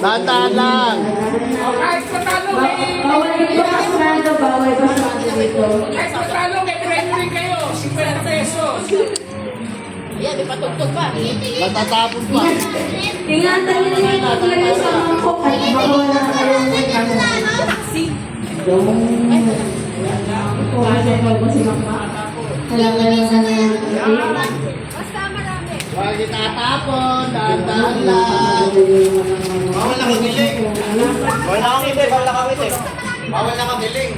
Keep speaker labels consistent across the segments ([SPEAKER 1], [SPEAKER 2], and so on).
[SPEAKER 1] Dahan-dahan lang.
[SPEAKER 2] Kahit patalo,
[SPEAKER 3] Bawal dito pasmado, bawal pasmado dito.
[SPEAKER 2] kahit patalo, may premyo rin kayo. 50 pesos.
[SPEAKER 4] Ayan, may patugtog pa.
[SPEAKER 1] Matatapon pa.
[SPEAKER 3] Ingatan niyo yung maglagay sa mangkok at baka wala kayong
[SPEAKER 1] Huwag itatapon. Dahan-dahan lang. Bawal na kamiling. Bawal na kamiling. Bawal na kamiling. Bawal na kamiling.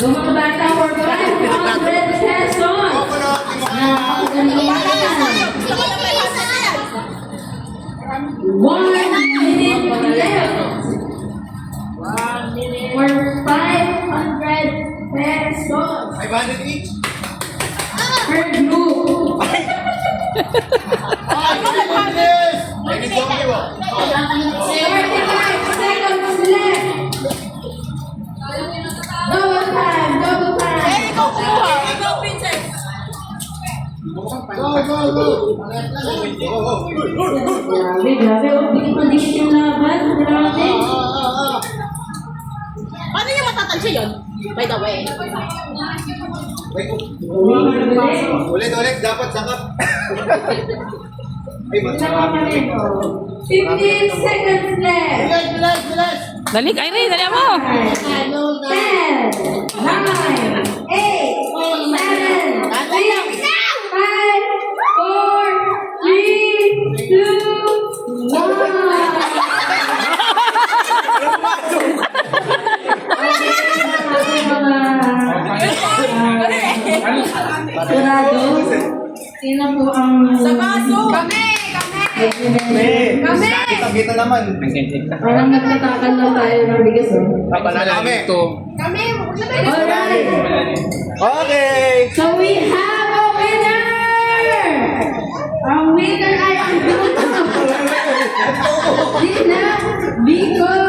[SPEAKER 3] Yung mga bata for 500 pesos. One minute left. For 500 pesos
[SPEAKER 1] 500 each.
[SPEAKER 3] per group.
[SPEAKER 1] Yes! May video mo.
[SPEAKER 3] 35 seconds left. Double time, double time.
[SPEAKER 4] Ikaw kumuha. Ikaw, princess.
[SPEAKER 1] Go, go, go.
[SPEAKER 3] Grabe, grabe. Dikit yung laban. Grabe.
[SPEAKER 4] Paano niya matatansya yun? By the way.
[SPEAKER 1] Ulit, dapat sakap. Ay,
[SPEAKER 3] 15 seconds left.
[SPEAKER 1] bilas.
[SPEAKER 5] Dali, Kyrie, dali mo.
[SPEAKER 3] 10, 9, 8, 7, 6, 5, 4, 3, 2, 1. Sigurado? Sino po ang...
[SPEAKER 4] Sa baso!
[SPEAKER 3] Kami!
[SPEAKER 1] Kita naman.
[SPEAKER 3] Parang nagtatakan lang tayo ng bigas, oh.
[SPEAKER 1] Kami.
[SPEAKER 3] Alright!
[SPEAKER 1] Okay.
[SPEAKER 3] So we have a winner! Ang winner ay ang Dina Bicol